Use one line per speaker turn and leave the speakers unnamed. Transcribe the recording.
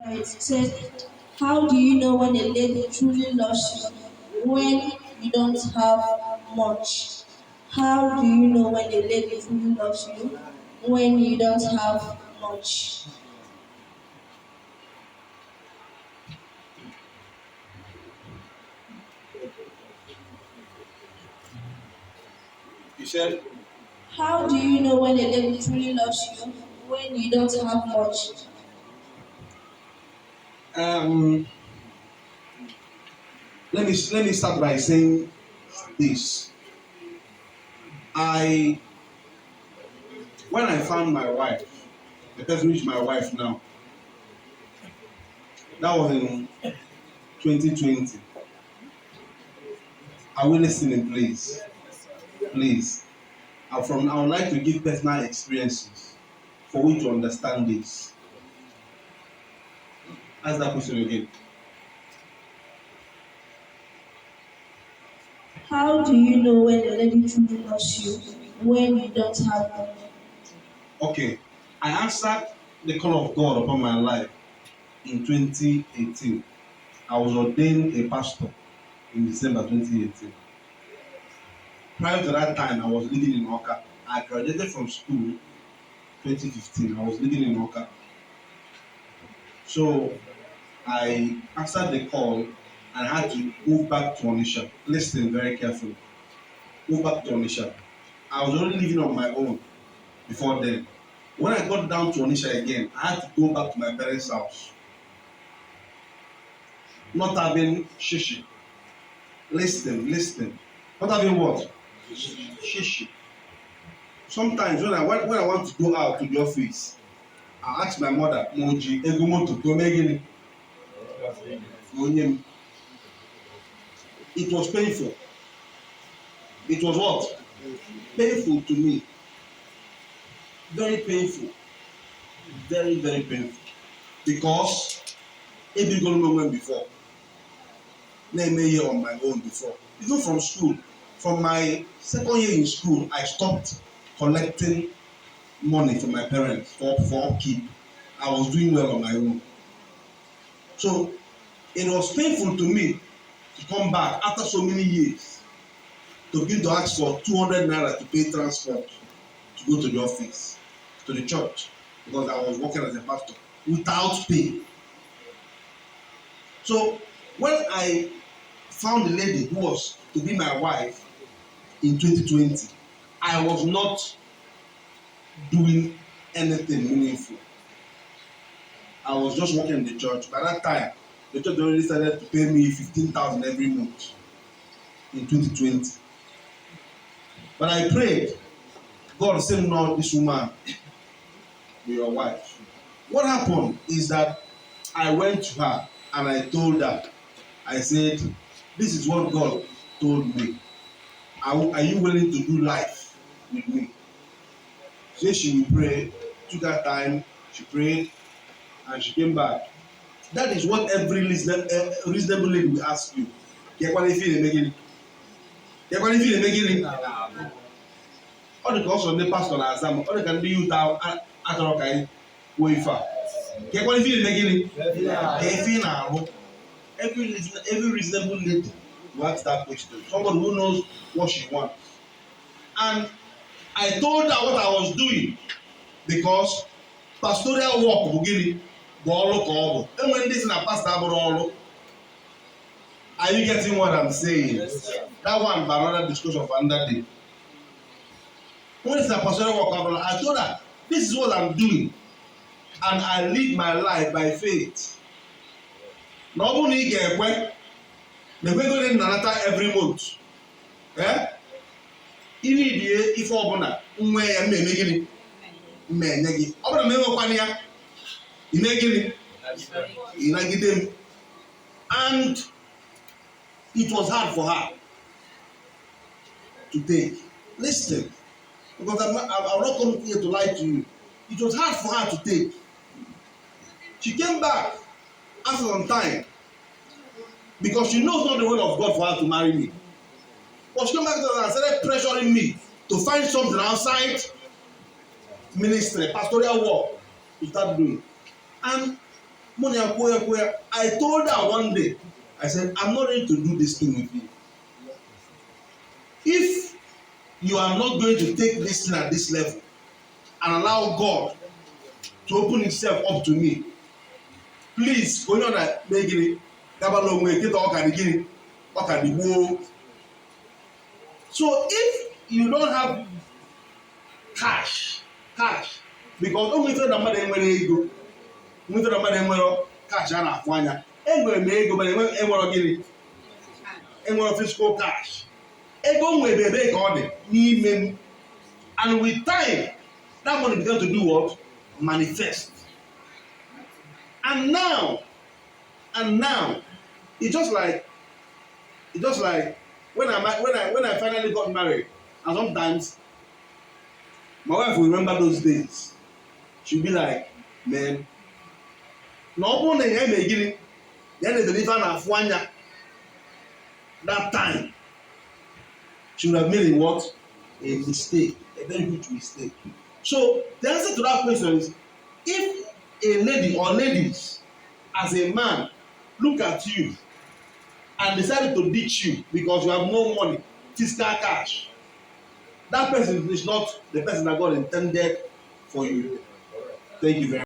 It said, how do you know when a lady truly loves you when you don't have much? How do you know when a lady truly loves you when you don't have much?
You said,
How do you know when a lady truly loves you when you don't have much?
um, let me start by saying this. I When I found my wife, the person which is my wife now, that was in 2020. I will listen in, please. Please. I would like to give personal experiences for you to understand this. Ask that question again.
How do you know when a lady truly loves you when you don't have money?
Okay. I answered the call of God upon my life in 2018. I was ordained a pastor in December 2018. Prior to that time, I was living in Oka. I graduated from school 2015. I was living in Oka. So I answered the call and I had to move back to Onitsha. Listen very carefully. Move back to Onitsha. I was already living on my own before then. When I got down to Onitsha again, I had to go back to my parents' house. Not having shishi. Listen. Not having what? Shishi. Sometimes when I want to go out to the office, I ask my mother, Moji, ego moto, go make gini. It was painful. It was what? Painful to me. Very painful. Very painful. Because ebi go no when before. Na year on my own before. Even from school. From my second year in school, I stopped collecting money from my parents for upkeep. I was doing well on my own. So it was painful to me to come back after so many years to begin to ask for 200 naira to pay transport to go to the office, to the church, because I was working as a pastor without pay. So when I found a lady who was to be my wife in 2020, I was not doing anything meaningful. I was just working in the church. By that time, the church already started to pay me 15,000 every month in 2020. But I prayed, God said, no, this woman be your wife. What happened is that I went to her and I told her, I said, this is what God told me. Are you willing to do life with me? She said she will pray. Took her time, she prayed, and she came back. That is what every reasonable lady will ask you. Kẹ́kọ̀ọ́ fi lè megiri. Kẹ́kọ̀ọ́ fi lè megiri. Ọ dị ka ọ sọ ndị pastọ na-aza m, ọ dị ka ndị yut achọrọ ka anyị kwuo ife a. Kẹ́kọ̀ọ́ fi lè megiri. Ka ife ị na-arụ. Every reasonable lady will ask that question. Somebody who knows what she wants. And I told her what I was doing because pastoral work bụ gịnị bụ ọrụ ka ọ bụ. Enwere ndị si na pastọ abụrụ ọrụ. Are you getting what I'm saying? Yes, that one by another discussion for another day. When it's a pastoral work, I told her, this is what I'm doing. And I live my life by faith. Na ọ bụrụ na ị ga-ekwe na ekwego nnanata every month. Ị na-ebie ife ọbụla nwe ya mmemme gịnị? Mmemme gị. Ọ bụrụ na m enwekwana ya, ime gịnị? Ịnagide m. And it was hard for her to take. Listen, because I'm not coming here to lie to you. It was hard for her to take. She came back after some time because she knows not the will of God for her to marry me. But she came back to us and started pressuring me to find something outside ministry, pastoral work to start doing. And Money akwụya. I told her one day, I said, I'm not ready to do this thing with you. If you are not going to take this thing at this level and allow God to open himself up to me, please, onye ọ na-eme gịnị gabala onwe nkịta ọka dị gịnị ọka dị gboo. So if you don't have cash because o nwere na mmadụ enwere ego, nwere na mmadụ enwere cash a na-afụ anya, enwere m ego mana enwere gịnị, enwere physical cash. Ego nwere ebe ka ọ dị n'ime m, and with time that money began to do what? Manifest. And now it's just like when I finally got married, and sometimes my wife will remember those days. She'll be like, man, na ọ bụrụ na ihe eme gịnị ya na-edeliver na afụ anya that time, she would have made a what? A mistake, a very huge mistake. So the answer to that question is, if a lady or ladies as a man look at you and decided to ditch you because you have no money, physical cash, that person is not the person that God intended for you. Thank you very much.